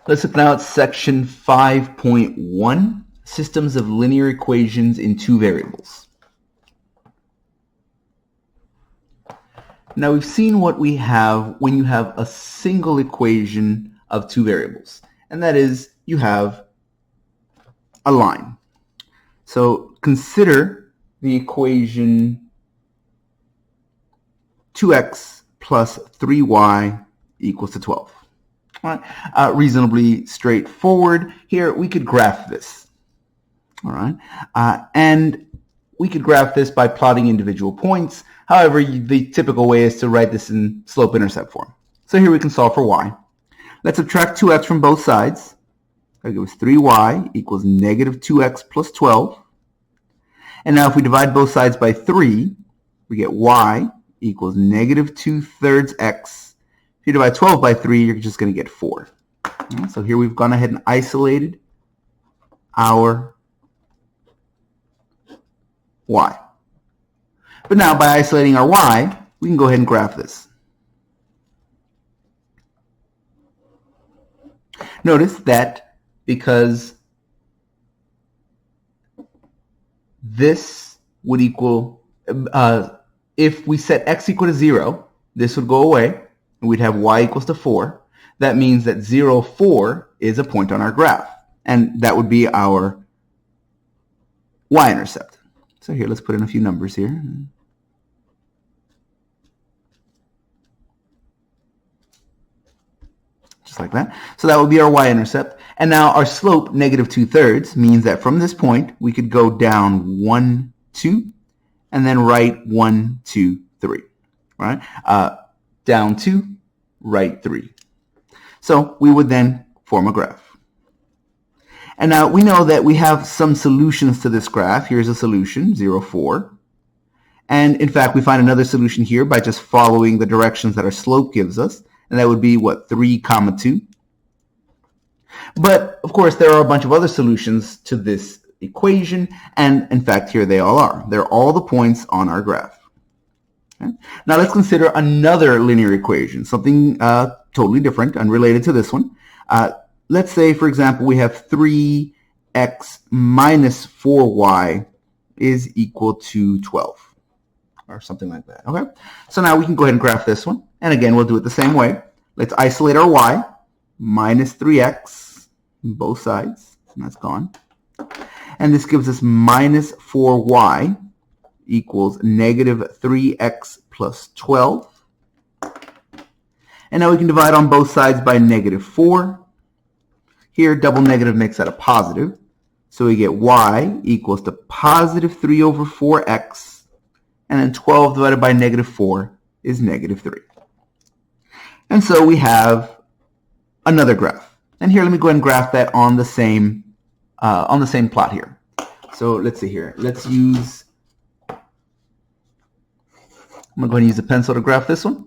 Let's look now at section 5.1, systems of linear equations in two variables. Now we've seen what we have when you have a single equation of two variables, and that is you have a line. So consider the equation 2x plus 3y equals to 12. All right. Reasonably straightforward. Here we could graph this. All right, and we could graph this by plotting individual points. However, the typical way is to write this in slope-intercept form. So here we can solve for y. Let's subtract 2x from both sides. That gives 3y equals negative 2x plus 12. And now if we divide both sides by 3, we get y equals negative 2/3 x. If you divide 12 by 3, you're just going to get 4. Right, so here we've gone ahead and isolated our y. But now by isolating our y, we can go ahead and graph this. Notice that because this would equal, if we set x equal to 0, this would go away, and we'd have y equals to 4. That means that 0, 4 is a point on our graph, and that would be our y-intercept. So here, let's put in a few numbers here. Just like that. So that would be our y-intercept. And now our slope, negative 2/3, means that from this point, we could go down 1, 2, and then right 1, 2, 3. Right? Down 2, right 3. So we would then form a graph. And now we know that we have some solutions to this graph. Here's a solution, 0, 4. And in fact, we find another solution here by just following the directions that our slope gives us. And that would be, what, 3, 2. But, of course, there are a bunch of other solutions to this equation. And, in fact, here they all are. They're all the points on our graph. Okay? Now, let's consider another linear equation, something totally different, unrelated to this one. Let's say, for example, we have 3x minus 4y is equal to 12, or something like that. Okay, so now we can go ahead and graph this one. And again, we'll do it the same way. Let's isolate our y, minus 3x, both sides, and that's gone. And this gives us minus 4y equals negative 3x plus 12. And now we can divide on both sides by negative 4. Here, double negative makes that a positive. So we get y equals to positive 3 over 4x. And then 12 divided by negative 4 is negative 3. And so we have another graph. And here, let me go ahead and graph that on the same plot here. So let's see here. Let's use, I'm going to go ahead and use a pencil to graph this one.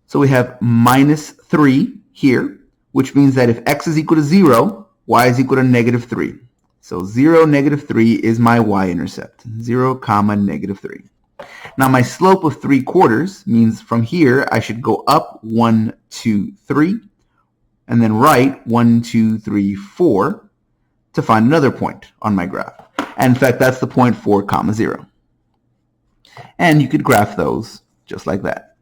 So we have minus 3 here, which means that if x is equal to 0, y is equal to negative 3. So 0, negative 3 is my y-intercept, 0, negative 3. Now my slope of 3/4 means from here I should go up 1, 2, 3, and then right 1, 2, 3, 4 to find another point on my graph. And in fact, that's the point 4, 0. And you could graph those just like that.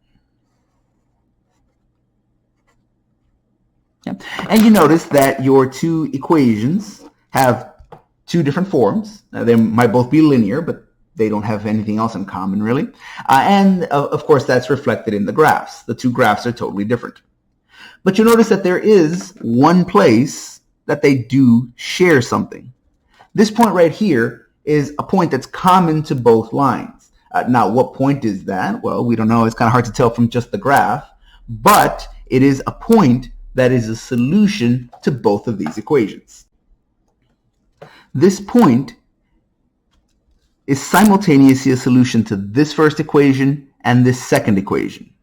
Yeah. And you notice that your two equations have two different forms. They might both be linear, but they don't have anything else in common, really. And of course, that's reflected in the graphs. The two graphs are totally different. But you notice that there is one place that they do share something. This point right here is a point that's common to both lines. Now, what point is that? Well, we don't know. It's kind of hard to tell from just the graph. But it is a point that is a solution to both of these equations. This point is simultaneously a solution to this first equation and this second equation.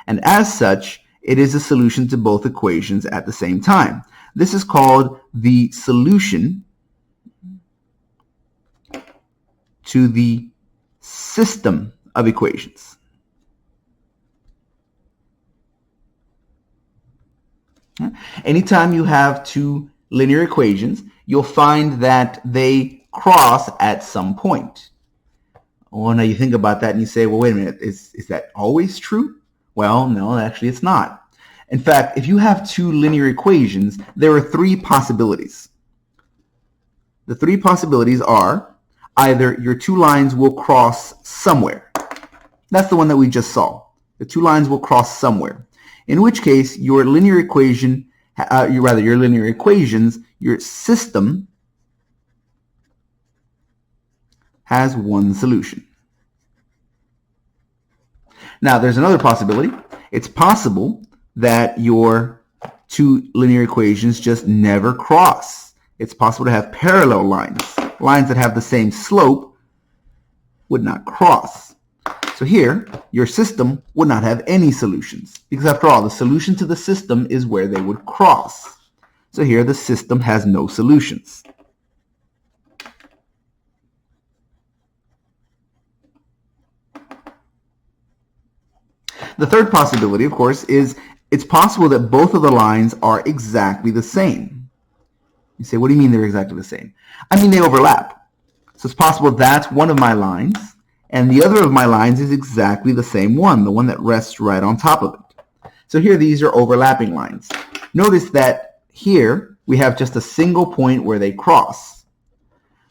And as such, it is a solution to both equations at the same time. This is called the solution to the system of equations. Anytime you have two linear equations, you'll find that they cross at some point. Well, now you think about that and you say, well, wait a minute, is that always true? Well, no, actually it's not. In fact, if you have two linear equations, there are three possibilities. The three possibilities are either your two lines will cross somewhere. That's the one that we just saw. The two lines will cross somewhere. In which case, your linear equation, your linear equations, your system has one solution. Now, there's another possibility. It's possible that your two linear equations just never cross. It's possible to have parallel lines. Lines that have the same slope would not cross. So here, your system would not have any solutions, because after all, the solution to the system is where they would cross. So here, the system has no solutions. The third possibility, of course, is it's possible that both of the lines are exactly the same. You say, what do you mean they're exactly the same? I mean, they overlap. So it's possible that's one of my lines, and the other of my lines is exactly the same one, the one that rests right on top of it. So here, these are overlapping lines. Notice that here, we have just a single point where they cross.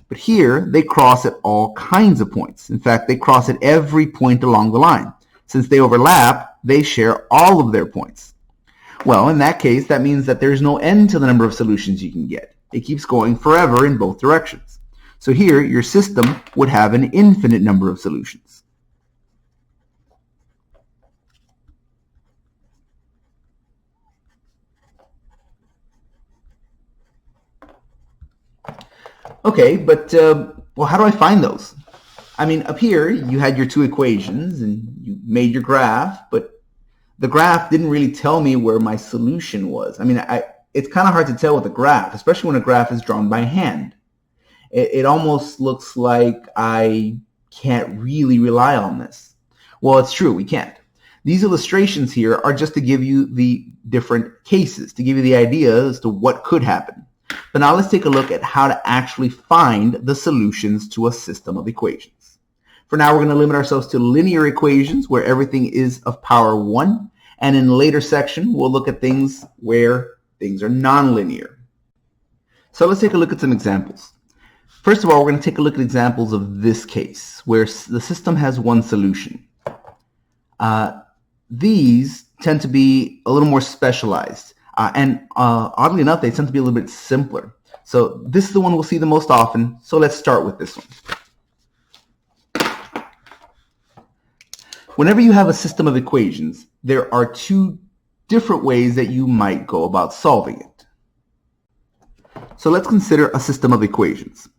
But here, they cross at all kinds of points. In fact, they cross at every point along the line. Since they overlap, they share all of their points. Well, in that case, that means that there's no end to the number of solutions you can get. It keeps going forever in both directions. So here, your system would have an infinite number of solutions. Okay, but well, how do I find those? I mean, up here, you had your two equations and you made your graph, but the graph didn't really tell me where my solution was. I mean, it's kind of hard to tell with a graph, especially when a graph is drawn by hand. It almost looks like I can't really rely on this. Well, it's true, we can't. These illustrations here are just to give you the different cases, to give you the idea as to what could happen. But now let's take a look at how to actually find the solutions to a system of equations. For now, we're going to limit ourselves to linear equations where everything is of power 1. And in a later section, we'll look at things where things are nonlinear. So let's take a look at some examples. First of all, we're going to take a look at examples of this case where the system has one solution. These tend to be a little more specialized. And oddly enough, they tend to be a little bit simpler. So this is the one we'll see the most often. So let's start with this one. Whenever you have a system of equations, there are two different ways that you might go about solving it. So let's consider a system of equations.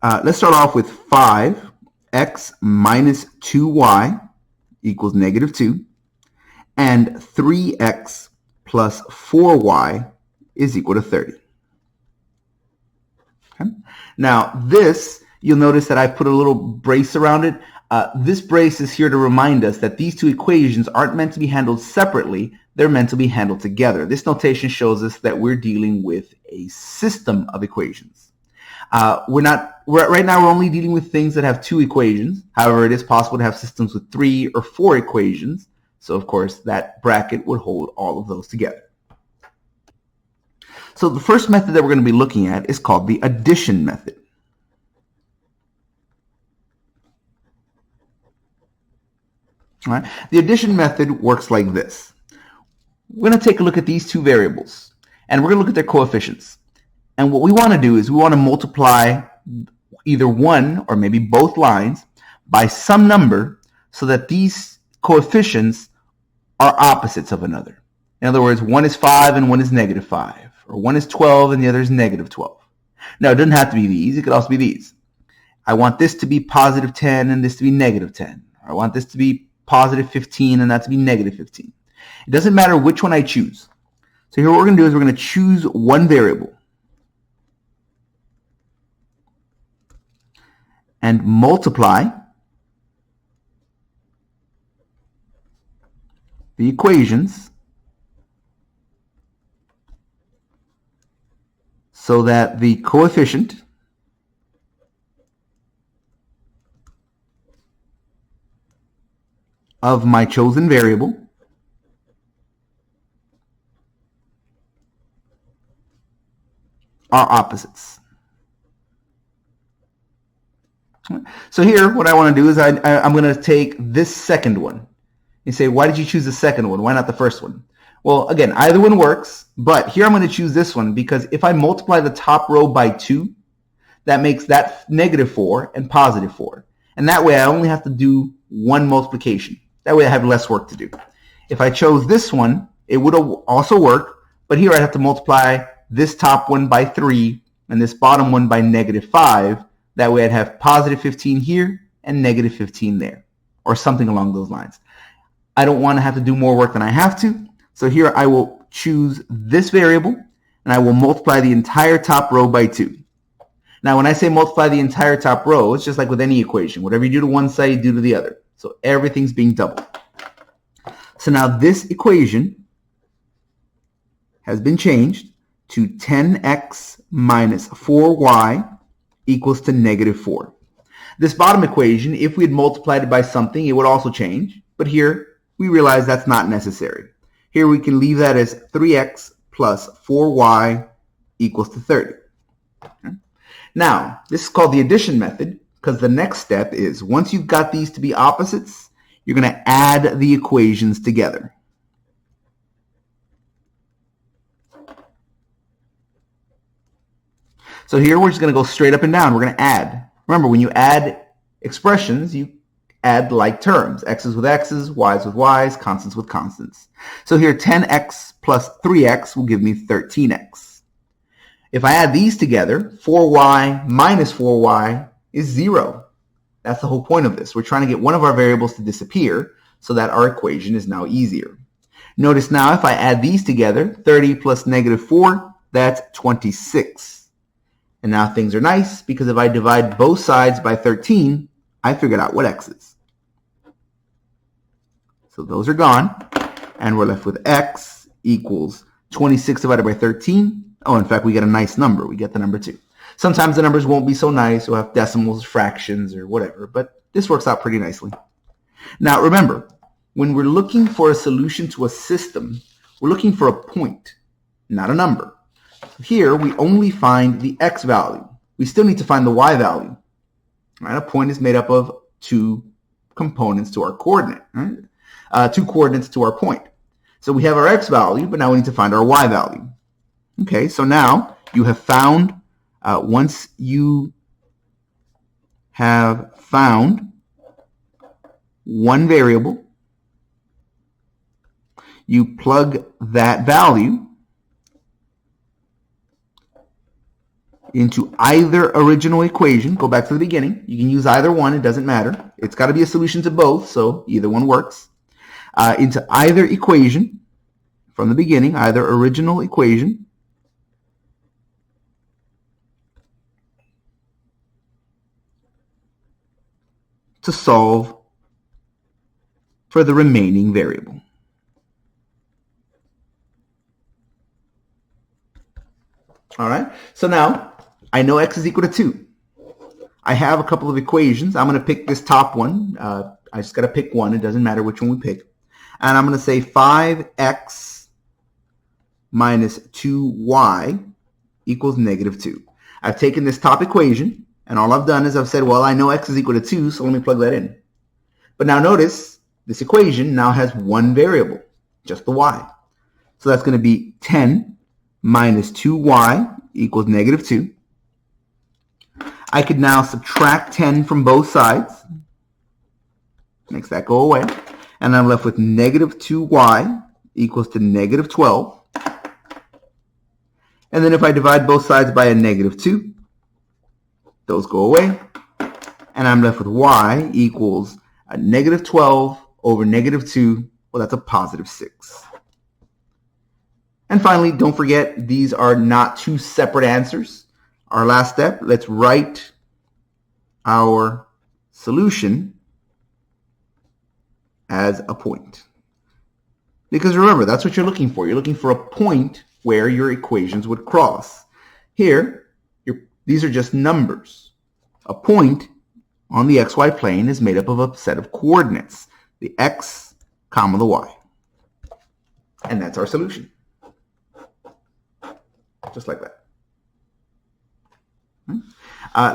Let's start off with 5x minus 2y equals negative 2, and 3x plus 4y is equal to 30. Okay? Now this, you'll notice that I put a little brace around it. This brace is here to remind us that these two equations aren't meant to be handled separately, they're meant to be handled together. This notation shows us that we're dealing with a system of equations. Right now we're only dealing with things that have two equations. However, it is possible to have systems with 3 or 4 equations. So of course that bracket would hold all of those together. So the first method that we're going to be looking at is called the addition method. All right. The addition method works like this. We're going to take a look at these two variables, and we're going to look at their coefficients. And what we want to do is we want to multiply either one or maybe both lines by some number so that these coefficients are opposites of another. In other words, one is 5 and one is negative 5, or one is 12 and the other is negative 12. Now, it doesn't have to be these. It could also be these. I want this to be positive 10 and this to be negative 10. I want this to be positive 15 and that to be negative 15. It doesn't matter which one I choose. So here what we're going to do is we're going to choose one variable and multiply the equations so that the coefficient of my chosen variable are opposites. So here, what I want to do is I'm going to take this second one. You say, why did you choose the second one? Why not the first one? Well, again, either one works, but here I'm going to choose this one because if I multiply the top row by 2, that makes that -4 and +4. And that way I only have to do one multiplication. That way I have less work to do. If I chose this one, it would also work, but here I have to multiply this top one by 3 and this bottom one by -5. That way I'd have +15 here and -15 there, or something along those lines. I don't want to have to do more work than I have to, so here I will choose this variable and I will multiply the entire top row by 2. Now when I say multiply the entire top row, it's just like with any equation. Whatever you do to one side, you do to the other. So everything's being doubled. So now this equation has been changed to 10x minus 4y equals to -4. This bottom equation, if we had multiplied it by something, it would also change. But here, we realize that's not necessary. Here we can leave that as 3x plus 4y equals to 30. Okay. Now, this is called the addition method because the next step is once you've got these to be opposites, you're going to add the equations together. So here we're just going to go straight up and down. We're going to add. Remember, when you add expressions, you add like terms. X's with X's, Y's with Y's, constants with constants. So here 10x plus 3x will give me 13x. If I add these together, 4y minus 4y is 0. That's the whole point of this. We're trying to get one of our variables to disappear so that our equation is now easier. Notice now if I add these together, 30 plus -4, that's 26. And now things are nice because if I divide both sides by 13, I figured out what x is. So those are gone, and we're left with x equals 26 divided by 13. Oh, in fact, we get a nice number. We get the number 2. Sometimes the numbers won't be so nice. We'll have decimals, fractions, or whatever, but this works out pretty nicely. Now, remember, when we're looking for a solution to a system, we're looking for a point, not a number. Here, we only find the x value. We still need to find the y value. Right? A point is made up of 2 components to our coordinate. Right? 2 coordinates to our point. So we have our x value, but now we need to find our y value. Okay, so now you have found, once you have found one variable, you plug that value into either original equation. Go back to the beginning. You can use either one. It doesn't matter. It's got to be a solution to both, so either one works. Into either equation from the beginning, either original equation, to solve for the remaining variable. All right, so now I know x is equal to 2. I have a couple of equations. I'm going to pick this top one. I just got to pick one. It doesn't matter which one we pick. And I'm going to say 5x minus 2y equals -2. I've taken this top equation, and all I've done is I've said, well, I know x is equal to 2, so let me plug that in. But now notice, this equation now has one variable, just the y. So that's going to be 10 minus 2y equals -2. I could now subtract 10 from both sides. Makes that go away. And I'm left with -2y equals to -12. And then if I divide both sides by a -2, those go away. And I'm left with y equals a -12 over -2. Well, that's a +6. And finally, don't forget, these are not two separate answers. Our last step, let's write our solution as a point. Because remember, that's what you're looking for. You're looking for a point where your equations would cross. Here, these are just numbers. A point on the xy plane is made up of a set of coordinates, the x, comma the y. And that's our solution. Just like that.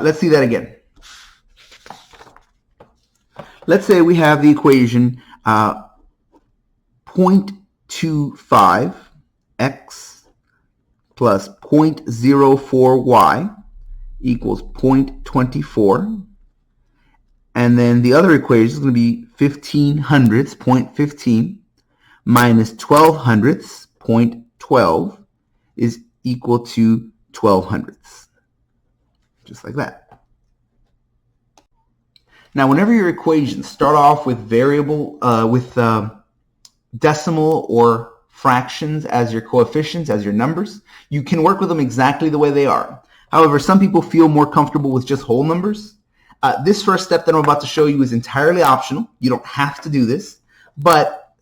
Let's see that again. Let's say we have the equation 0.25 x plus 0.04y equals 0.24. And then the other equation is going to be 15 hundredths, 0.15, minus 12 hundredths, 0.12, is equal to 12 hundredths. Just like that. Now, whenever your equations start off with decimal or fractions as your coefficients, as your numbers, you can work with them exactly the way they are. However, some people feel more comfortable with just whole numbers. This first step that I'm about to show you is entirely optional. You don't have to do this, but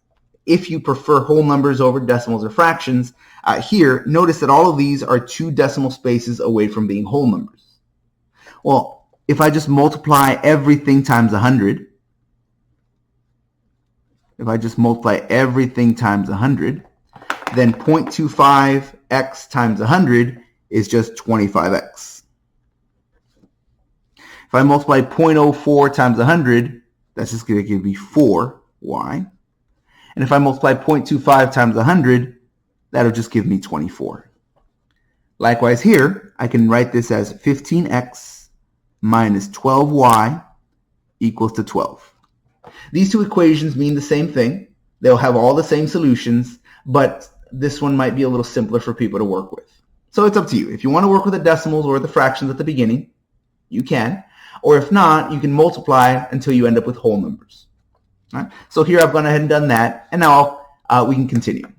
if you prefer whole numbers over decimals or fractions, here, notice that all of these are 2 decimal spaces away from being whole numbers. Well, if I just multiply everything times 100, then 0.25x times 100 is just 25x. If I multiply 0.04 times 100, that's just going to give me 4y. And if I multiply 0.25 times 100, that'll just give me 24. Likewise here, I can write this as 15x minus 12y equals to 12. These two equations mean the same thing. They'll have all the same solutions, but this one might be a little simpler for people to work with. So it's up to you. If you want to work with the decimals or the fractions at the beginning, you can. Or if not, you can multiply until you end up with whole numbers. All right? So here I've gone ahead and done that, and now we can continue.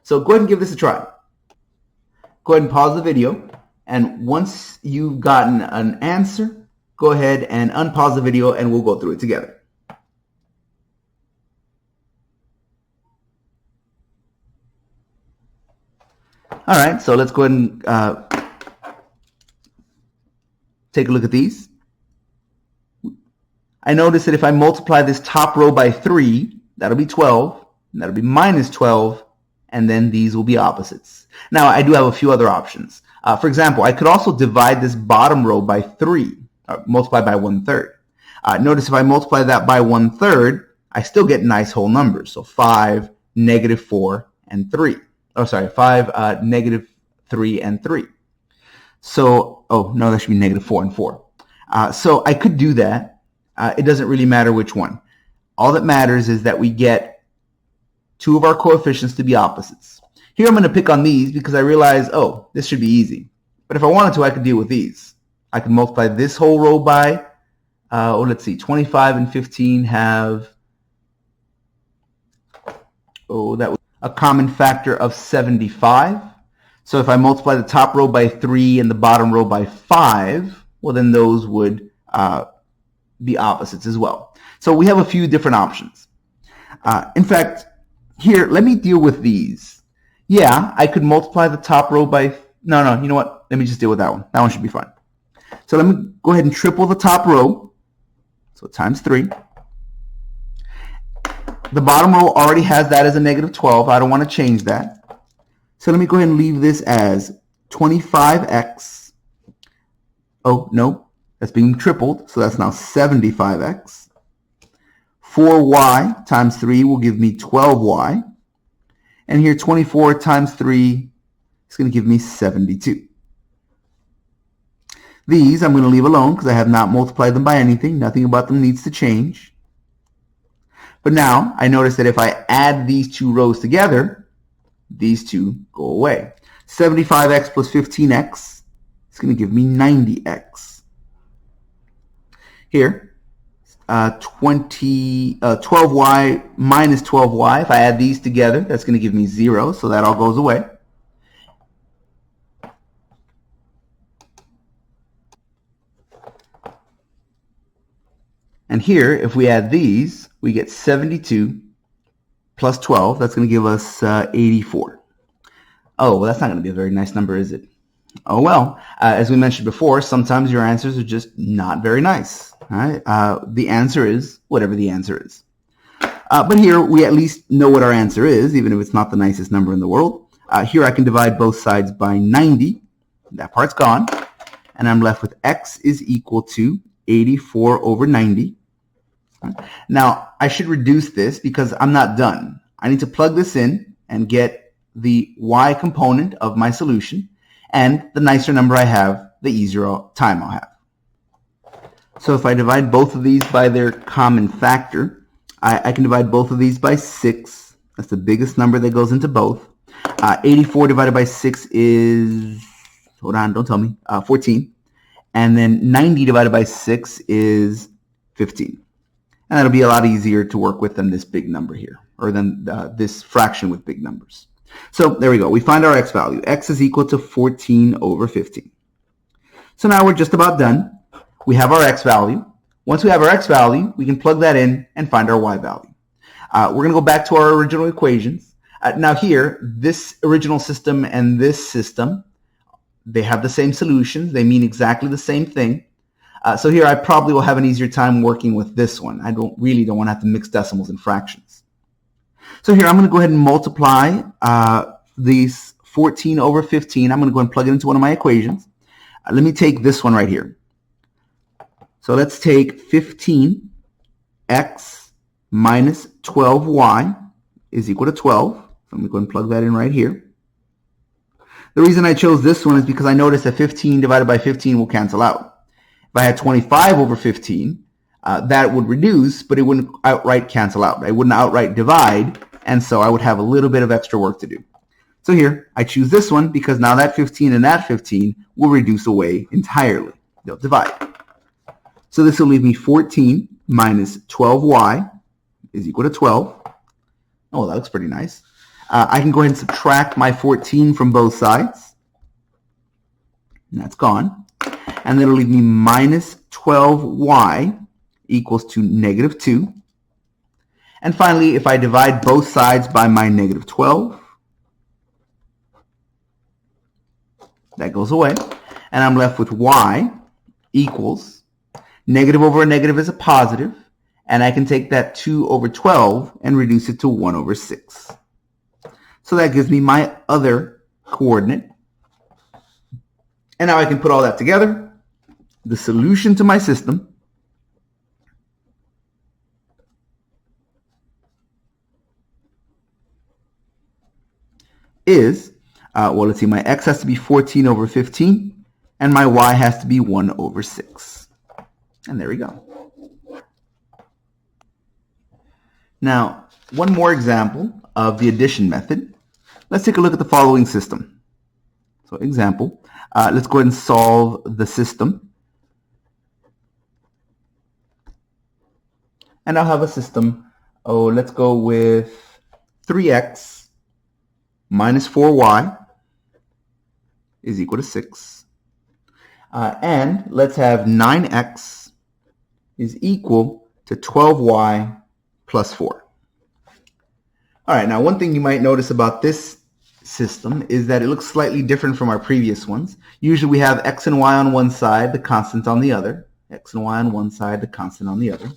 So go ahead and give this a try. Go ahead and pause the video, and once you've gotten an answer, go ahead and unpause the video and we'll go through it together. All right, so let's go ahead and take a look at these. I notice that if I multiply this top row by 3, that'll be 12, and that'll be minus 12, and then these will be opposites. Now, I do have a few other options. For example, I could also divide this bottom row by 3, multiply by 1/3. Notice if I multiply that by 1/3, I still get nice whole numbers. So 5, -4, and 3. Oh, sorry, 5, -3, and 3. So, oh, no, that should be -4 and 4. So I could do that. It doesn't really matter which one. All that matters is that we get 2 of our coefficients to be opposites. Here I'm going to pick on these because I realize, oh, this should be easy. But if I wanted to, I could deal with these. I can multiply this whole row by, let's see, 25 and 15 have, that was a common factor of 75. So if I multiply the top row by 3 and the bottom row by 5, well, then those would be opposites as well. So we have a few different options. In fact, here, let me deal with these. Yeah, I could multiply the top row by, no, you know what? Let me just deal with that one. That one should be fine. So let me go ahead and triple the top row. So times 3. The bottom row already has that as a -12. I don't want to change that. So let me go ahead and leave this as 25x. Oh, no, that's being tripled. So that's now 75x. 4y times 3 will give me 12y. And here 24 times 3 is going to give me 72. These I'm going to leave alone because I have not multiplied them by anything. Nothing about them needs to change. But now I notice that if I add these 2 rows together, these 2 go away. 75x plus 15x is going to give me 90x. Here, 12y minus 12y, if I add these together, that's going to give me 0, so that all goes away. And here, if we add these, we get 72 plus 12. That's going to give us 84. Oh, well, that's not going to be a very nice number, is it? Oh well, as we mentioned before, sometimes your answers are just not very nice. All right? The answer is whatever the answer is. But here we at least know what our answer is, even if it's not the nicest number in the world. Here I can divide both sides by 90. That part's gone. And I'm left with x is equal to 84 over 90. Now, I should reduce this because I'm not done. I need to plug this in and get the y component of my solution. And the nicer number I have, the easier time I'll have. So if I divide both of these by their common factor, I can divide both of these by 6. That's the biggest number that goes into both. 84 divided by 6 is, hold on, don't tell me, 14. And then 90 divided by 6 is 15. And that'll be a lot easier to work with than this big number here, or than this fraction with big numbers. So there we go. We find our x value. X is equal to 14 over 15. So now we're just about done. We have our x value. Once we have our x value, we can plug that in and find our y value. We're going to go back to our original equations. Now here, this original system and this system, they have the same solutions. They mean exactly the same thing. So here I probably will have an easier time working with this one. I really don't want to have to mix decimals and fractions. So here I'm going to go ahead and multiply these 14 over 15. I'm going to go and plug it into one of my equations. Let me take this one right here. So let's take 15x minus 12y is equal to 12. So I'm going to go and plug that in right here. The reason I chose this one is because I noticed that 15 divided by 15 will cancel out. If I had 25 over 15, that would reduce, but it wouldn't outright cancel out. I wouldn't outright divide, and so I would have a little bit of extra work to do. So here, I choose this one because now that 15 and that 15 will reduce away entirely. They'll divide. So this will leave me 14 minus 12y is equal to 12. Oh, that looks pretty nice. I can go ahead and subtract my 14 from both sides. And that's gone. And then it'll leave me minus 12y equals to negative 2. And finally, if I divide both sides by my negative 12, that goes away. And I'm left with y equals, negative over a negative is a positive, and I can take that 2 over 12 and reduce it to 1 over 6. So that gives me my other coordinate. And now I can put all that together. The solution to my system is, well, let's see, my x has to be 14 over 15, and my y has to be 1 over 6. And there we go. Now, one more example of the addition method. Let's take a look at the following system. So example, let's go ahead and solve the system. And I'll have a system, let's go with 3x minus 4y is equal to 6. And let's have 9x is equal to 12y plus 4. All right, now one thing you might notice about this system is that it looks slightly different from our previous ones. Usually we have x and y on one side, the constant on the other. X and y on one side, the constant on the other.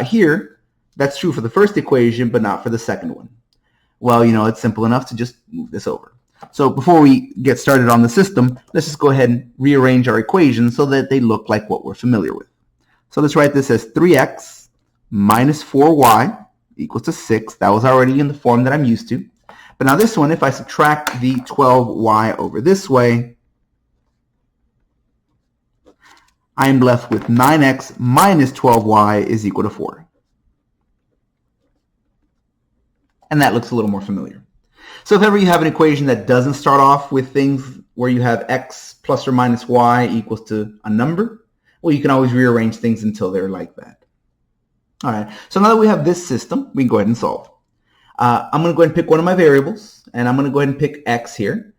Here, that's true for the first equation, but not for the second one. Well, you know, it's simple enough to just move this over. So before we get started on the system, let's just go ahead and rearrange our equations so that they look like what we're familiar with. So let's write this as 3x minus 4y equals to 6. That was already in the form that I'm used to. But now this one, if I subtract the 12y over this way, I'm left with 9x minus 12y is equal to 4. And that looks a little more familiar. So if ever you have an equation that doesn't start off with things where you have x plus or minus y equals to a number, well, you can always rearrange things until they're like that. All right, so now that we have this system, we can go ahead and solve. I'm going to go ahead and pick one of my variables, and I'm going to go ahead and pick x here.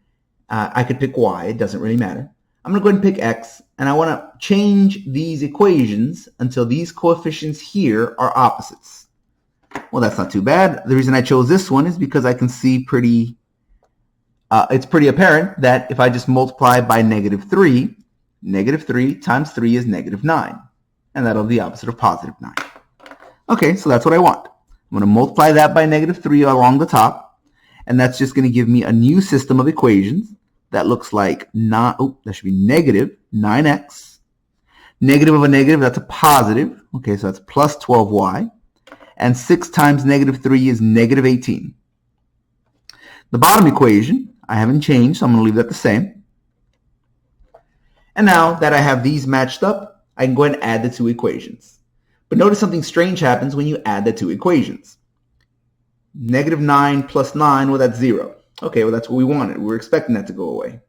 I could pick y, it doesn't really matter. I'm going to go ahead and pick x, and I want to change these equations until these coefficients here are opposites. Well, that's not too bad. The reason I chose this one is because I can see pretty it's pretty apparent that if I just multiply by -3, -3 times 3 is -9. And that'll be the opposite of +9. Okay, so that's what I want. I'm going to multiply that by -3 along the top, and that's just going to give me a new system of equations that looks like that should be negative 9x. Negative of a negative, that's a positive. Okay, so that's plus 12y. And 6 times -3 is -18. The bottom equation, I haven't changed, so I'm going to leave that the same. And now that I have these matched up, I can go ahead and add the two equations. But notice something strange happens when you add the two equations. -9 plus 9, well, that's 0. Okay, well, that's what we wanted. We were expecting that to go away.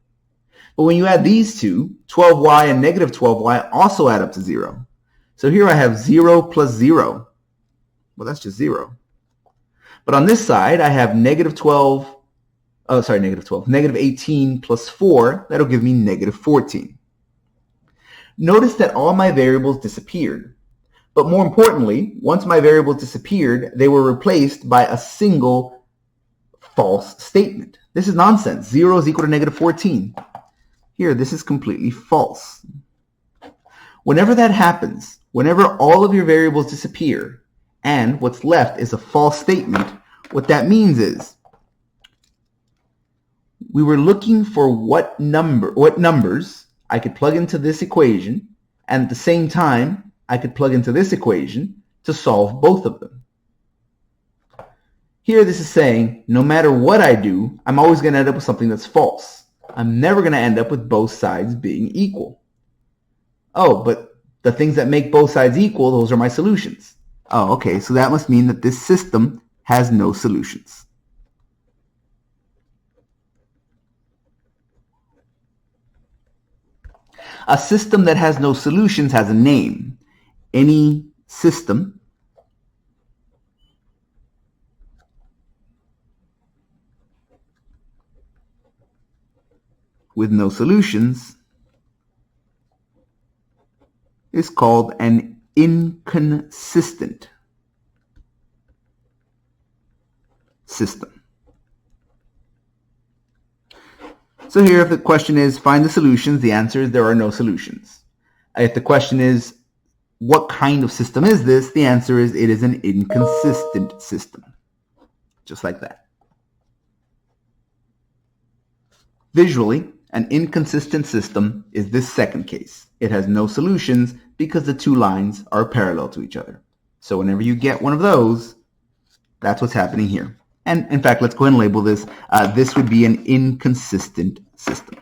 But when you add these two, 12y and -12y also add up to 0. So here I have 0 plus 0. Well, that's just 0. But on this side, I have -18 plus 4. That'll give me -14. Notice that all my variables disappeared. But more importantly, once my variables disappeared, they were replaced by a single false statement. This is nonsense. 0 is equal to -14. Here, this is completely false. Whenever that happens, whenever all of your variables disappear and what's left is a false statement, what that means is we were looking for what numbers I could plug into this equation, and at the same time, I could plug into this equation to solve both of them. Here, this is saying, no matter what I do, I'm always going to end up with something that's false. I'm never going to end up with both sides being equal. Oh, but the things that make both sides equal, those are my solutions. Oh, okay, so that must mean that this system has no solutions. A system that has no solutions has a name. Any system with no solutions is called an inconsistent system. So here, if the question is find the solutions, the answer is there are no solutions. If the question is what kind of system is this, the answer is it is an inconsistent system. Just like that. Visually, an inconsistent system is this second case. It has no solutions because the two lines are parallel to each other. So whenever you get one of those, that's what's happening here. And in fact, let's go ahead and label this. This would be an inconsistent system.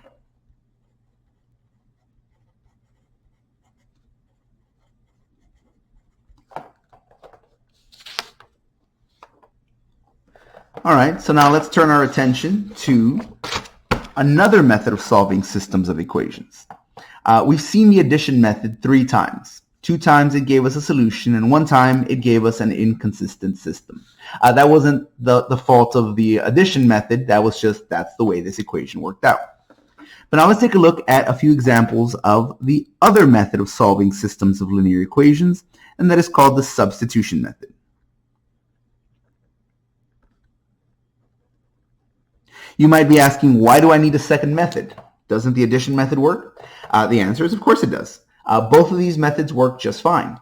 All right, so now let's turn our attention to another method of solving systems of equations. We've seen the addition method 3 times. 2 times it gave us a solution, and 1 time it gave us an inconsistent system. That wasn't the fault of the addition method. That was just, that's the way this equation worked out. But now let's take a look at a few examples of the other method of solving systems of linear equations, and that is called the substitution method. You might be asking, why do I need a second method? Doesn't the addition method work? The answer is, of course it does. Both of these methods work just fine.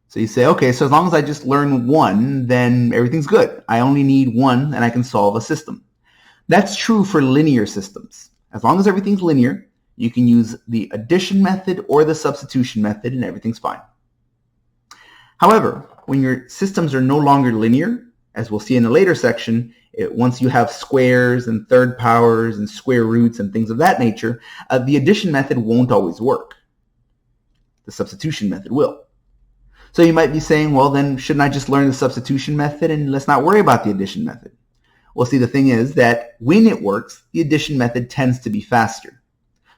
So you say, okay, so as long as I just learn one, then everything's good. I only need one and I can solve a system. That's true for linear systems. As long as everything's linear, you can use the addition method or the substitution method and everything's fine. However, when your systems are no longer linear, as we'll see in a later section, once you have squares and third powers and square roots and things of that nature, the addition method won't always work. The substitution method will. So you might be saying, well, then shouldn't I just learn the substitution method and let's not worry about the addition method? Well, see, the thing is that when it works, the addition method tends to be faster.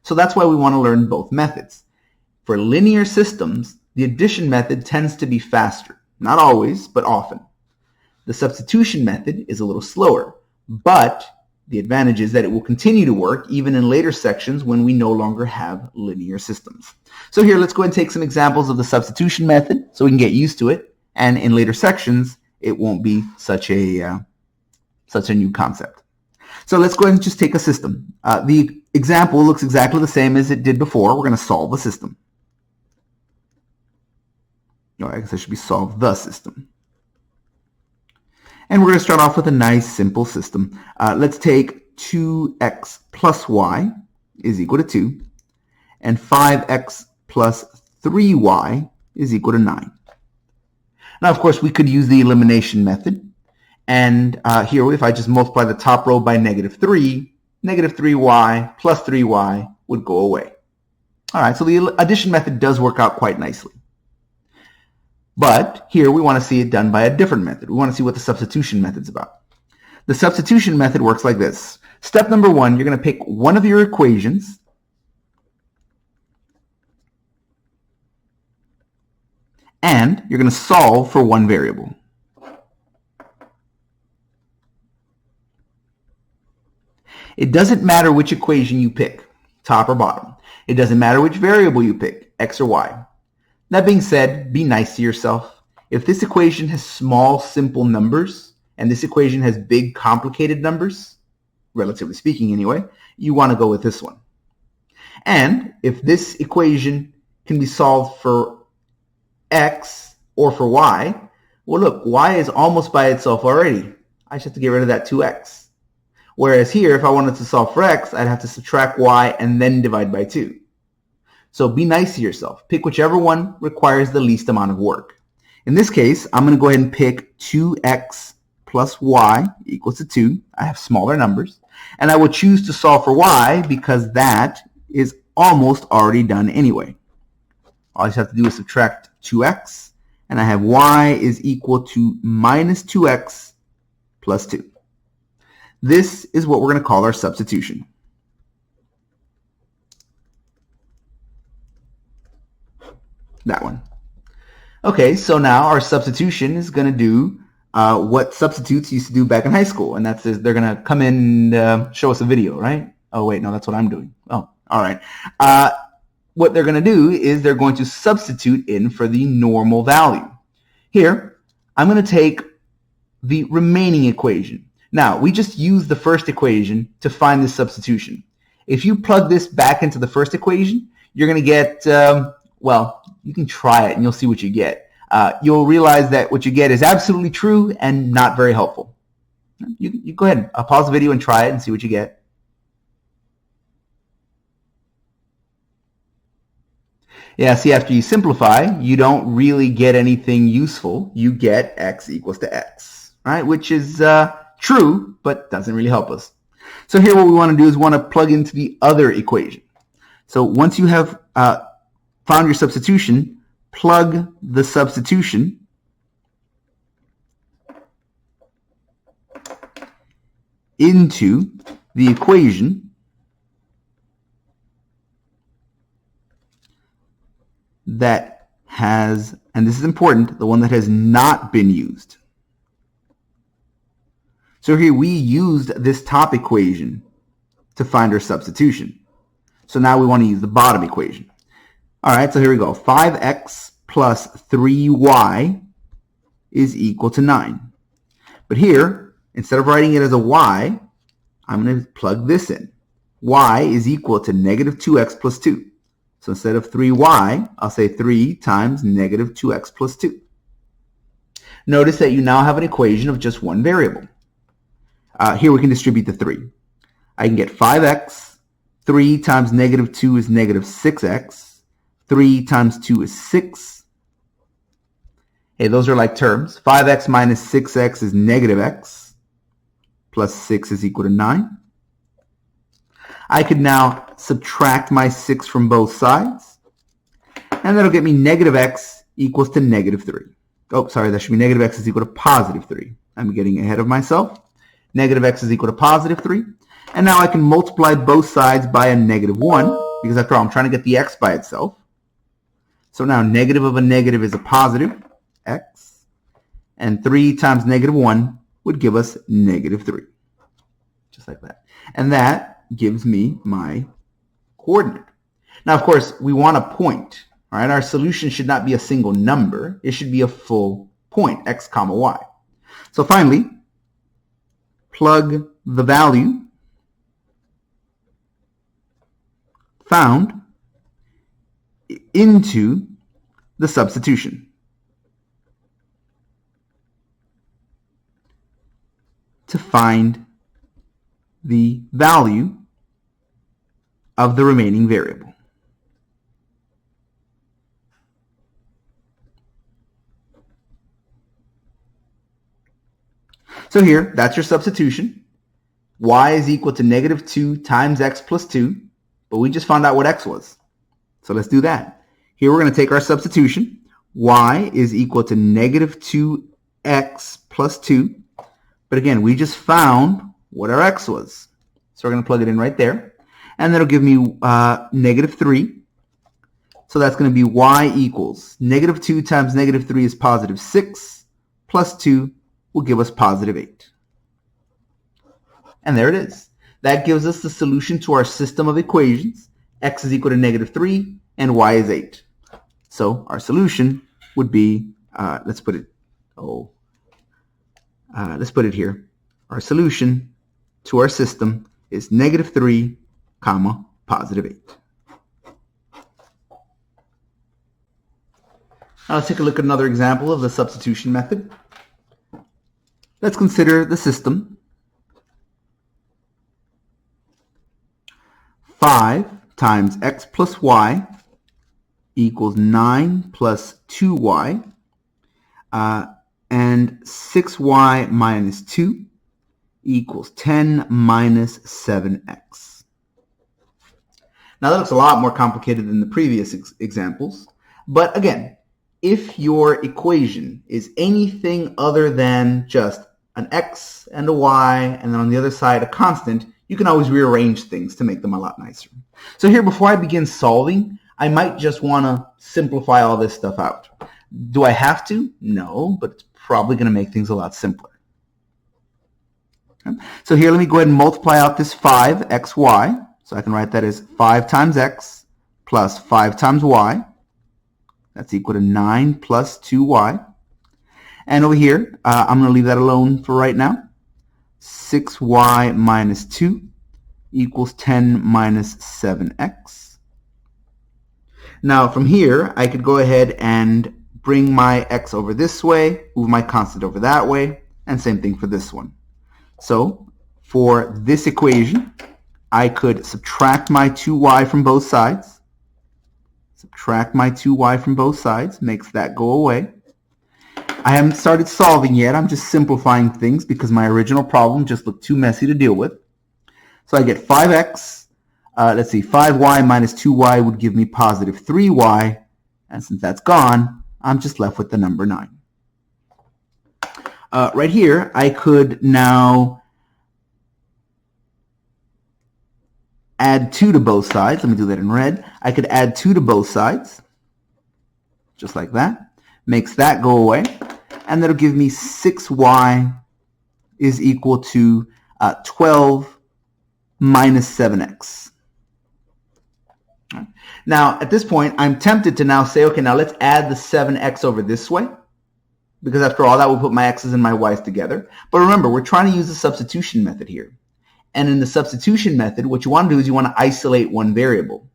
So that's why we want to learn both methods. For linear systems, the addition method tends to be faster. Not always, but often. The substitution method is a little slower, but the advantage is that it will continue to work even in later sections when we no longer have linear systems. So here, let's go ahead and take some examples of the substitution method so we can get used to it, and in later sections, it won't be such a new concept. So let's go ahead and just take a system. The example looks exactly the same as it did before. We're going to solve a system. I guess I should be solve the system. And we're going to start off with a nice simple system. Let's take 2x plus y is equal to 2, and 5x plus 3y is equal to 9. Now, of course, we could use the elimination method. And here, if I just multiply the top row by -3, -3y plus 3y would go away. All right, so the addition method does work out quite nicely. But here we want to see it done by a different method. We want to see what the substitution method's about. The substitution method works like this. Step number 1, you're going to pick one of your equations and you're going to solve for one variable. It doesn't matter which equation you pick, top or bottom. It doesn't matter which variable you pick, x or y. That being said, be nice to yourself. If this equation has small, simple numbers, and this equation has big, complicated numbers, relatively speaking anyway, you want to go with this one. And if this equation can be solved for x or for y, well look, y is almost by itself already. I just have to get rid of that 2x. Whereas here, if I wanted to solve for x, I'd have to subtract y and then divide by 2. So be nice to yourself. Pick whichever one requires the least amount of work. In this case, I'm going to go ahead and pick 2x plus y equals to 2. I have smaller numbers. And I will choose to solve for y because that is almost already done anyway. All I just have to do is subtract 2x, and I have y is equal to minus 2x plus 2. This is what we're going to call our substitution. That one. Okay, so now our substitution is going to do what substitutes used to do back in high school, and that's they're going to come in and show us a video, right? Oh, wait, no, that's what I'm doing. Oh, all right. What they're going to do is they're going to substitute in for the normal value. Here, I'm going to take the remaining equation. Now, we just used the first equation to find this substitution. If you plug this back into the first equation, you're going to get, well, you can try it and you'll see what you get. You'll realize that what you get is absolutely true and not very helpful. You go ahead, pause the video and try it and see what you get. Yeah, see, after you simplify, you don't really get anything useful. You get x equals to x, right? Which is true, but doesn't really help us. So here what we want to do is want to plug into the other equation. So once you have found your substitution, plug the substitution into the equation that has, and this is important, the one that has not been used. So here we used this top equation to find our substitution. So now we want to use the bottom equation. All right, so here we go. 5x plus 3y is equal to 9. But here, instead of writing it as a y, I'm going to plug this in. Y is equal to negative 2x plus 2. So instead of 3y, I'll say 3 times negative 2x plus 2. Notice that you now have an equation of just one variable. Here we can distribute the 3. I can get 5x. 3 times negative 2 is negative 6x. 3 times 2 is 6. Hey, those are like terms. 5x minus 6x is negative x. Plus 6 is equal to 9. I could now subtract my 6 from both sides. And that'll get me negative x equals to negative 3. Oh, sorry, that should be negative x is equal to positive 3. I'm getting ahead of myself. Negative x is equal to positive 3. And now I can multiply both sides by a negative 1, because after all, I'm trying to get the x by itself. So now negative of a negative is a positive x. And 3 times negative 1 would give us negative 3. Just like that. And that gives me my coordinate. Now, of course, we want a point. All right? Our solution should not be a single number. It should be a full point, x comma y. So finally, plug the value found into the substitution. To find the value of the remaining variable. So here, that's your substitution. Y is equal to negative 2 times x plus 2, but we just found out what x was. So let's do that. Here we're going to take our substitution. Y is equal to negative 2x plus 2. But again, we just found what our x was. So we're going to plug it in right there. And that'll give me negative 3. So that's going to be y equals negative 2 times negative 3 is positive 6, plus 2 will give us positive 8. And there it is. That gives us the solution to our system of equations. X is equal to negative 3 and y is 8. So our solution would be, let's put it here. Our solution to our system is negative 3, comma, positive 8. Now let's take a look at another example of the substitution method. Let's consider the system. 5 times x plus y equals 9 plus 2y, and 6y minus 2 equals 10 minus 7x. Now that looks a lot more complicated than the previous examples, but again, if your equation is anything other than just an x and a y, and then on the other side a constant, you can always rearrange things to make them a lot nicer. So here, before I begin solving, I might just want to simplify all this stuff out. Do I have to? No, but it's probably going to make things a lot simpler. Okay. So here, let me go ahead and multiply out this 5xy. So I can write that as 5 times x plus 5 times y. That's equal to 9 plus 2y. And over here, I'm going to leave that alone for right now. 6y minus 2 equals 10 minus 7x. Now from here, I could go ahead and bring my x over this way, move my constant over that way, and same thing for this one. So for this equation, I could subtract my 2y from both sides. Subtract my 2y from both sides, makes that go away. I haven't started solving yet. I'm just simplifying things because my original problem just looked too messy to deal with. So I get 5x. Let's see, 5y minus 2y would give me positive 3y. And since that's gone, I'm just left with the number 9. Right here, I could now add 2 to both sides. Let me do that in red. I could add 2 to both sides, just like that. Makes that go away. And that'll give me 6y is equal to 12 minus 7x. Right. Now, at this point, I'm tempted to now say, okay, now let's add the 7x over this way, because after all, that will put my x's and my y's together. But remember, we're trying to use the substitution method here. And in the substitution method, what you want to do is you want to isolate one variable.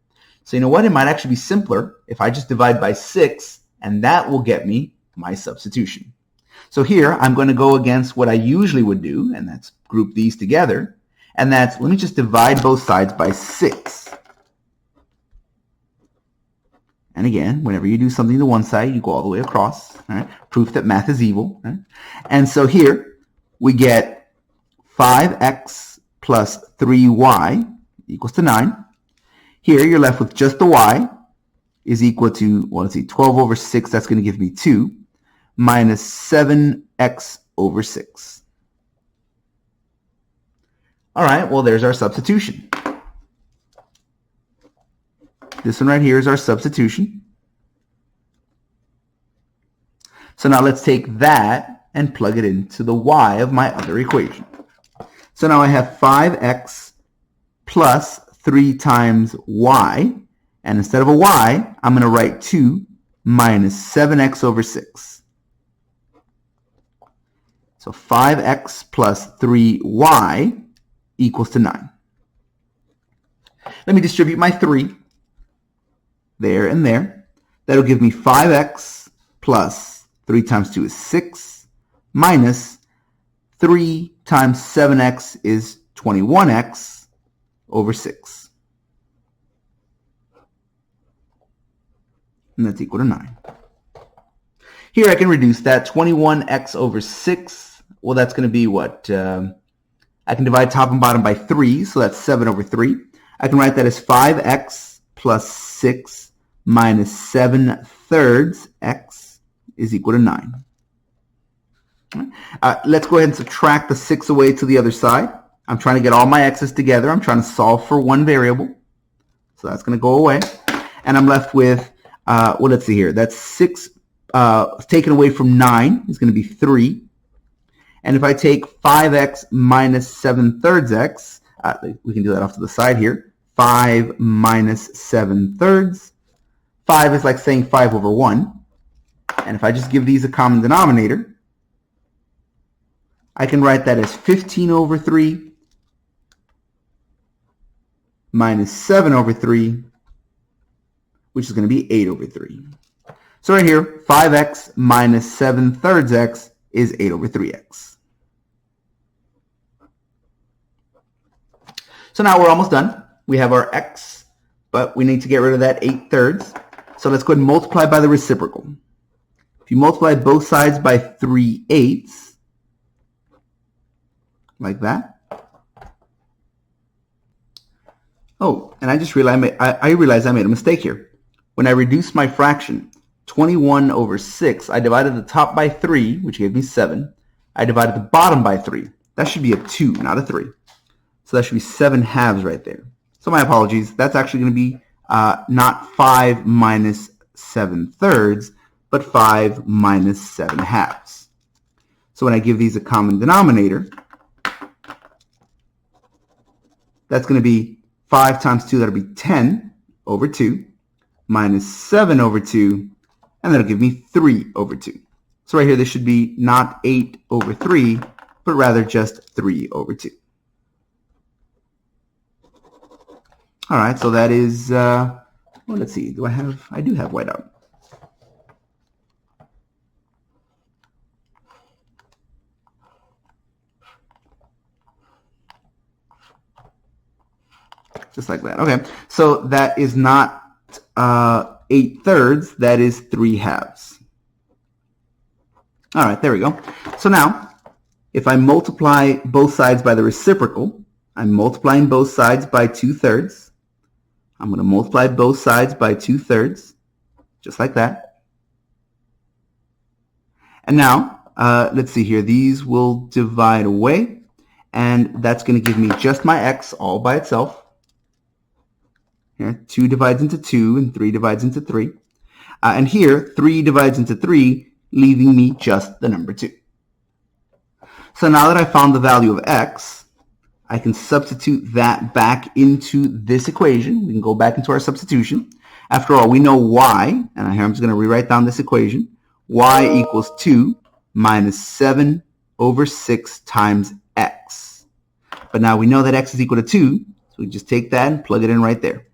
So you know what? It might actually be simpler if I just divide by 6, and that will get me my substitution. So here, I'm going to go against what I usually would do, and that's group these together. And that's, let me just divide both sides by 6. And again, whenever you do something to one side, you go all the way across. Right? Proof that math is evil. Right? And so here, we get 5x plus 3y equals to 9. Here, you're left with just the y is equal to, well, let's see, 12 over 6, that's going to give me 2, minus 7x over 6. All right, well, there's our substitution. This one right here is our substitution. So now let's take that and plug it into the y of my other equation. So now I have 5x plus 3 times y. And instead of a y, I'm going to write 2 minus 7x over 6. So 5x plus 3y equals to 9. Let me distribute my 3. there and there. That'll give me 5x plus 3 times 2 is 6 minus 3 times 7x is 21x over 6. And that's equal to 9. Here I can reduce that. 21x over 6, well, that's going to be what? I can divide top and bottom by 3, so that's 7 over 3. I can write that as 5x plus 6 minus 7/3 x is equal to 9. Let's go ahead and subtract the 6 away to the other side. I'm trying to get all my x's together. I'm trying to solve for one variable. So that's going to go away. And I'm left with, well, let's see here. That's 6 taken away from 9 is going to be 3. And if I take 5x minus 7/3 x, we can do that off to the side here. 5 minus 7/3. 5 is like saying 5 over 1. And if I just give these a common denominator, I can write that as 15 over 3 minus 7 over 3, which is going to be 8 over 3. So right here, 5x minus 7/3 x is 8 over 3x. So now we're almost done. We have our x, but we need to get rid of that 8/3. So let's go ahead and multiply by the reciprocal. If you multiply both sides by 3/8, like that. Oh, and I just realized I realized I made a mistake here. When I reduced my fraction, 21 over 6, I divided the top by 3, which gave me 7. I divided the bottom by 3. That should be a 2, not a 3. So that should be 7/2 right there. So my apologies. That's actually going to be not 5 minus 7/3, but 5 minus 7/2. So when I give these a common denominator, that's going to be 5 times 2, that'll be 10 over 2, minus 7 over 2, and that'll give me 3 over 2. So right here, this should be not 8 over 3, but rather just 3 over 2. All right, so that is, well, let's see, I do have whiteout. Just like that. Okay, so that is not 8/3, that is 3/2. All right, there we go. So now, if I multiply both sides by the reciprocal, I'm multiplying both sides by 2/3. I'm going to multiply both sides by 2/3, just like that. And now, let's see here. These will divide away, and that's going to give me just my x all by itself. Here, 2 divides into 2, and 3 divides into 3. And here, 3 divides into 3, leaving me just the number 2. So now that I found the value of x, I can substitute that back into this equation. We can go back into our substitution. After all, we know y, and here I'm just going to rewrite down this equation. Y equals 2 minus 7 over 6 times x. But now we know that x is equal to 2, so we just take that and plug it in right there.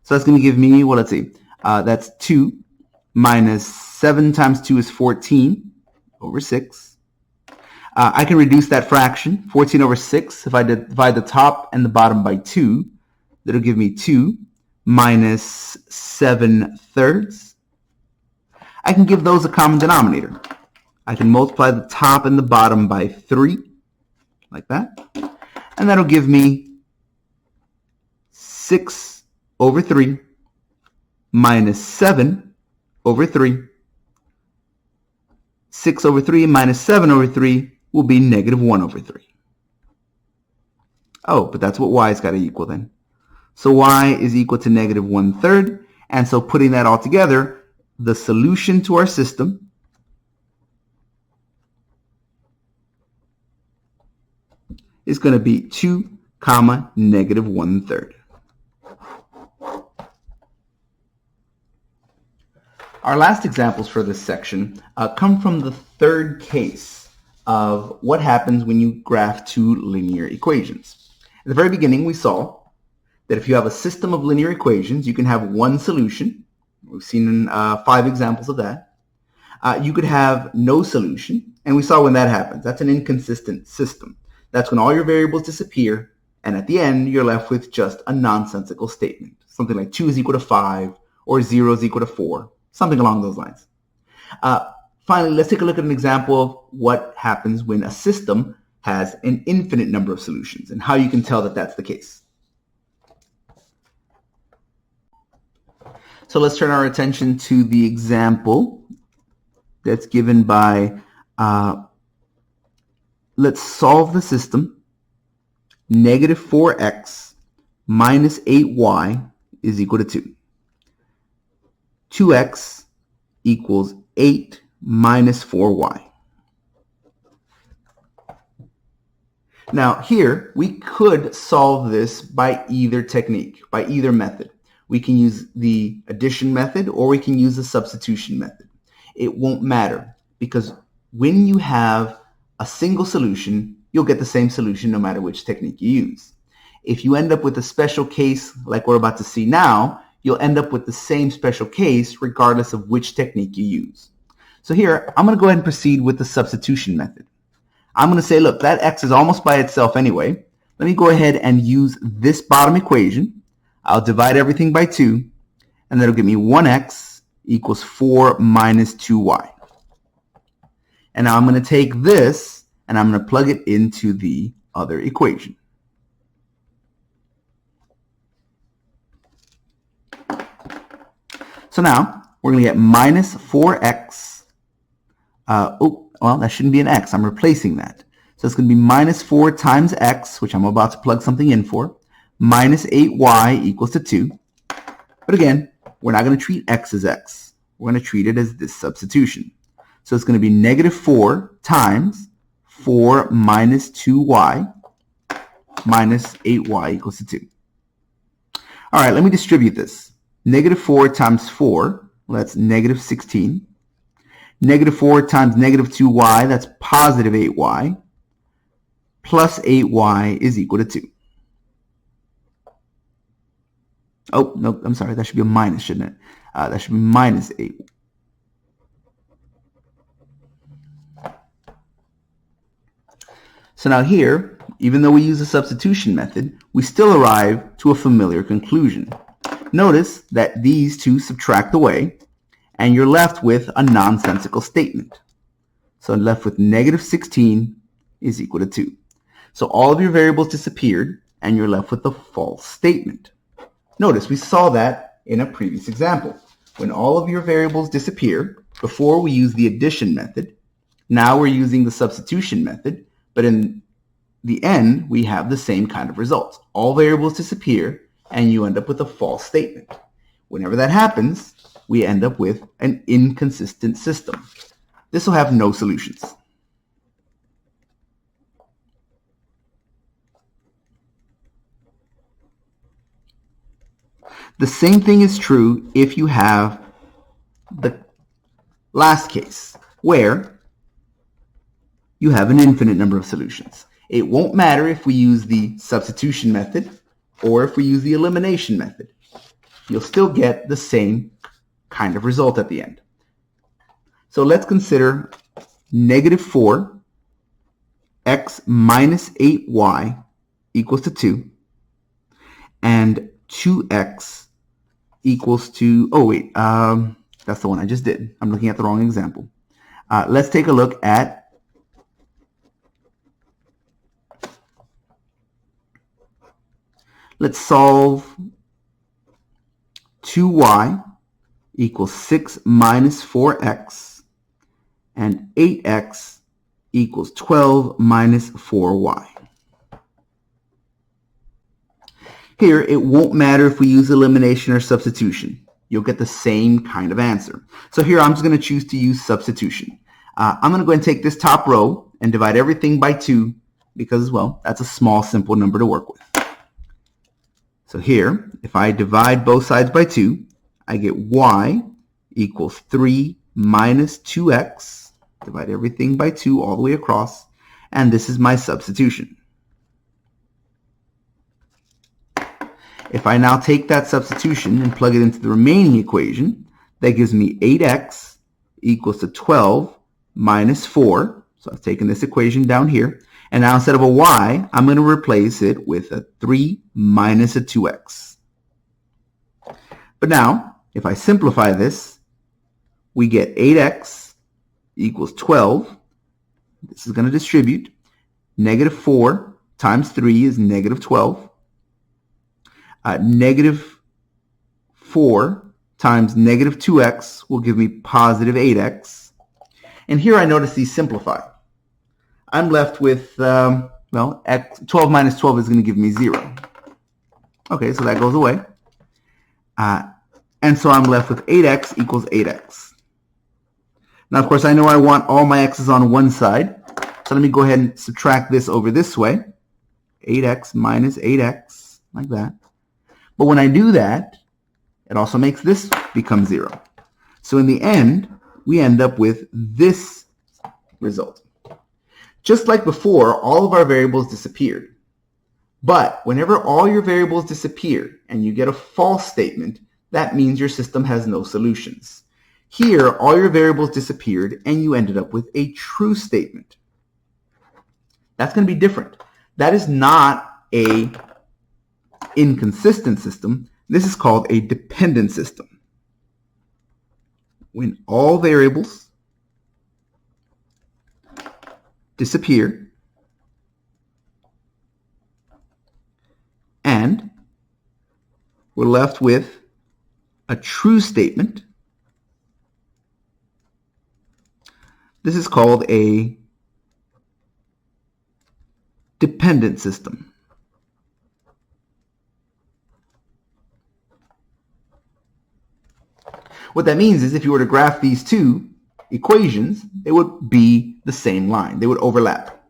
So that's going to give me, well, let's see, that's 2 minus 7 times 2 is 14 over 6. I can reduce that fraction, 14 over 6. If I divide the top and the bottom by 2, that'll give me 2 minus 7/3. I can give those a common denominator. I can multiply the top and the bottom by 3, like that. And that'll give me 6 over 3 minus 7 over 3. 6 over 3 minus 7 over 3 will be negative 1 over 3. Oh, but that's what y's got to equal then. So y is equal to negative 1/3. And so putting that all together, the solution to our system is going to be 2 comma negative 1/3. Our last examples for this section come from the third case of what happens when you graph two linear equations. At the very beginning, we saw that if you have a system of linear equations, you can have one solution. We've seen 5 examples of that. You could have no solution, and we saw when that happens. That's an inconsistent system. That's when all your variables disappear, and at the end, you're left with just a nonsensical statement. Something like 2 is equal to 5, or 0 is equal to 4, something along those lines. Finally, let's take a look at an example of what happens when a system has an infinite number of solutions, and how you can tell that that's the case. So let's turn our attention to the example that's given by, let's solve the system. Negative 4x minus 8y is equal to 2. 2x equals 8 minus 4y. Now here, we could solve this by either technique, by either method. We can use the addition method, or we can use the substitution method. It won't matter, because when you have a single solution, you'll get the same solution no matter which technique you use. If you end up with a special case like we're about to see now, you'll end up with the same special case regardless of which technique you use. So here, I'm going to go ahead and proceed with the substitution method. I'm going to say, look, that x is almost by itself anyway. Let me go ahead and use this bottom equation. I'll divide everything by 2, and that'll give me 1x equals 4 minus 2y. And now I'm going to take this, and I'm going to plug it into the other equation. So now, we're going to get minus 4x. Well, that shouldn't be an x. I'm replacing that. So it's going to be minus 4 times x, which I'm about to plug something in for, minus 8y equals to 2. But again, we're not going to treat x as x. We're going to treat it as this substitution. So it's going to be negative 4 times 4 minus 2y minus 8y equals to 2. All right, let me distribute this. Negative 4 times 4, well, that's negative 16. Negative 4 times negative 2y, that's positive 8y, plus 8y is equal to 2. Oh, no, I'm sorry, that should be a minus, shouldn't it? That should be minus 8. So now here, even though we use the substitution method, we still arrive to a familiar conclusion. Notice that these two subtract away, and you're left with a nonsensical statement. So I'm left with negative 16 is equal to 2. So all of your variables disappeared, and you're left with a false statement. Notice we saw that in a previous example. When all of your variables disappear, before we used the addition method, now we're using the substitution method, but in the end, we have the same kind of results. All variables disappear, and you end up with a false statement. Whenever that happens, we end up with an inconsistent system. This will have no solutions. The same thing is true if you have the last case, where you have an infinite number of solutions. It won't matter if we use the substitution method or if we use the elimination method. You'll still get the same kind of result at the end. So let's consider negative 4 x minus 8y equals to 2, and 2x equals to, oh wait, that's the one I just did. I'm looking at the wrong example. Let's take a look at let's solve 2y equals 6 minus 4x, and 8x equals 12 minus 4y. Here, it won't matter if we use elimination or substitution. You'll get the same kind of answer. So here, I'm just going to choose to use substitution. I'm going to go ahead and take this top row and divide everything by 2 because, well, that's a small, simple number to work with. So here, if I divide both sides by 2, I get y equals 3 minus 2x. Divide everything by 2 all the way across, and this is my substitution. If I now take that substitution and plug it into the remaining equation, that gives me 8x equals to 12 minus 4. So I've taken this equation down here. And now instead of a y, I'm going to replace it with a 3 minus a 2x. But now, if I simplify this, we get 8x equals 12. This is going to distribute. Negative 4 times 3 is negative 12. Negative 4 times negative 2x will give me positive 8x. And here I notice these simplify. I'm left with, 12 minus 12 is going to give me 0. Okay, so that goes away. And so I'm left with 8x equals 8x. Now, of course, I know I want all my x's on one side. So let me go ahead and subtract this over this way. 8x minus 8x, like that. But when I do that, it also makes this become 0. So in the end, we end up with this result. Just like before, all of our variables disappeared. But whenever all your variables disappear and you get a false statement, that means your system has no solutions. Here, all your variables disappeared and you ended up with a true statement. That's going to be different. That is not a inconsistent system. This is called a dependent system. When all variables disappear and we're left with a true statement, this is called a dependent system. What that means is if you were to graph these two equations, they would be the same line. They would overlap.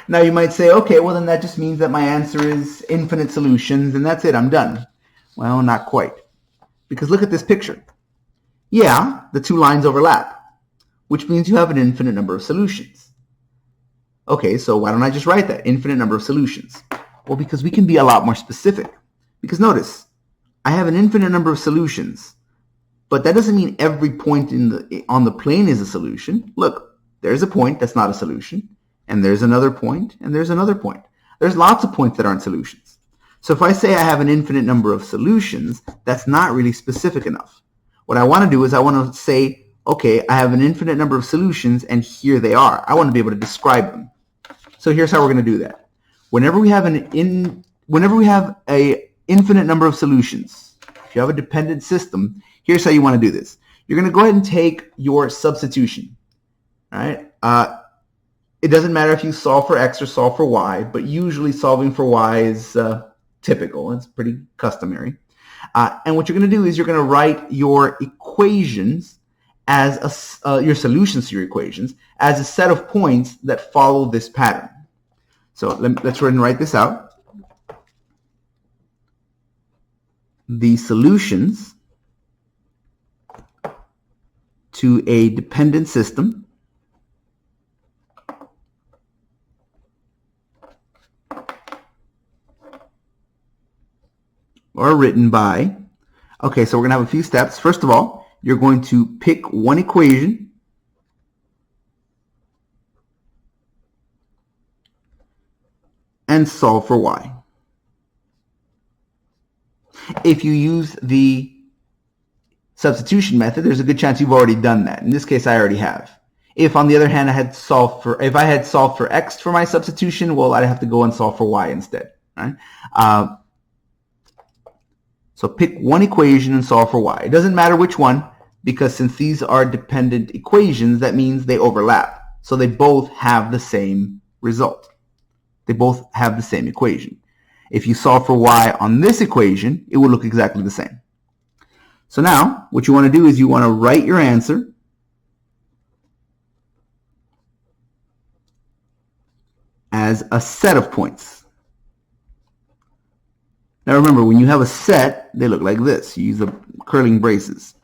Now you might say, okay, well then that just means that my answer is infinite solutions and that's it, I'm done. Well, not quite. Because look at this picture. Yeah, the two lines overlap, which means you have an infinite number of solutions. Okay, so why don't I just write that, infinite number of solutions? Well, because we can be a lot more specific. Because notice, I have an infinite number of solutions, but that doesn't mean every point on the plane is a solution. Look, there's a point that's not a solution, and there's another point, and there's another point. There's lots of points that aren't solutions. So if I say I have an infinite number of solutions, that's not really specific enough. What I want to do is I want to say, okay, I have an infinite number of solutions, and here they are. I want to be able to describe them. So here's how we're going to do that. Whenever we have a infinite number of solutions, if you have a dependent system, here's how you want to do this. You're going to go ahead and take your substitution. All right? It doesn't matter if you solve for x or solve for y, but usually solving for y is typical. It's pretty customary. And what you're going to do is you're going to write your equations as your solutions to your equations as a set of points that follow this pattern. So let's go ahead and write this out. The solutions to a dependent system are written by, okay, so we're going to have a few steps. First of all, you're going to pick one equation and solve for y. If you use the substitution method, there's a good chance you've already done that. In this case, I already have. If, on the other hand, if I had solved for x for my substitution, well, I'd have to go and solve for y instead. Right? So pick one equation and solve for y. It doesn't matter which one, because since these are dependent equations, that means they overlap. So they both have the same result. They both have the same equation. If you solve for y on this equation, it will look exactly the same. So now, what you want to do is you want to write your answer as a set of points. Now remember, when you have a set, they look like this. You use the curling braces.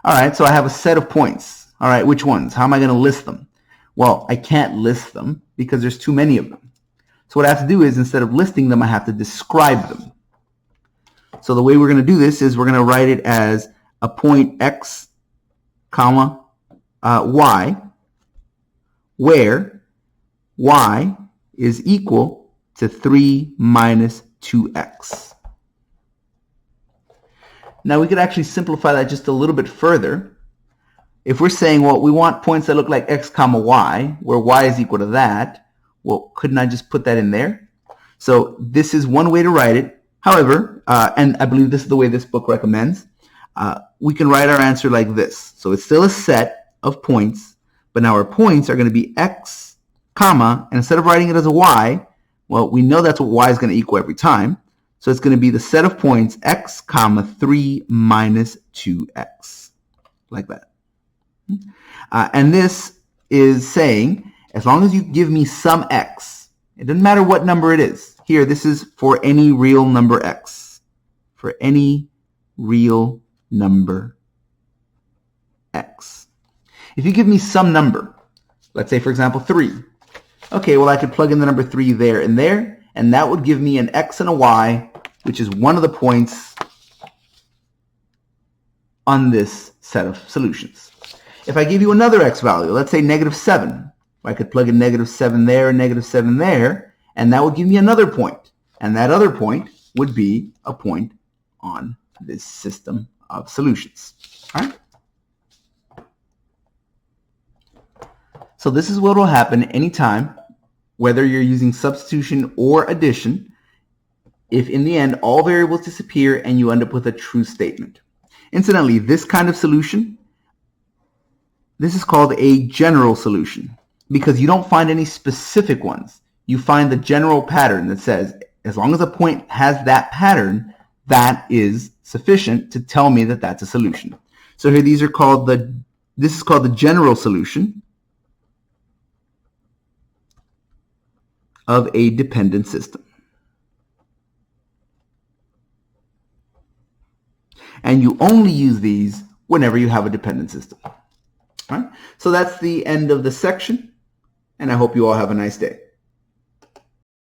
All right, so I have a set of points. All right, which ones? How am I going to list them? Well, I can't list them because there's too many of them. So what I have to do is, instead of listing them, I have to describe them. So the way we're going to do this is we're going to write it as a point x, comma, y, where y is equal to 3 minus 2x. Now we could actually simplify that just a little bit further. If we're saying, well, we want points that look like x comma y, where y is equal to that, well, couldn't I just put that in there? So this is one way to write it. However, and I believe this is the way this book recommends, we can write our answer like this. So it's still a set of points, but now our points are going to be x, comma, and instead of writing it as a y, well, we know that's what y is going to equal every time. So it's going to be the set of points x, comma, 3 minus 2x, like that. And this is saying, as long as you give me some x, it doesn't matter what number it is. Here, this is for any real number x. For any real number x. If you give me some number, let's say, for example, 3. Okay, well, I could plug in the number 3 there, and that would give me an x and a y, which is one of the points on this set of solutions. If I give you another x value, let's say -7, I could plug in -7 there and -7 there, and that would give me another point. And that other point would be a point on this system of solutions. All right? So this is what will happen anytime, whether you're using substitution or addition, if in the end all variables disappear and you end up with a true statement. Incidentally, this kind of solution, this is called a general solution because you don't find any specific ones. You find the general pattern that says, as long as a point has that pattern, that is sufficient to tell me that that's a solution. So here this is called the general solution of a dependent system. And you only use these whenever you have a dependent system. All right? So that's the end of the section, and I hope you all have a nice day.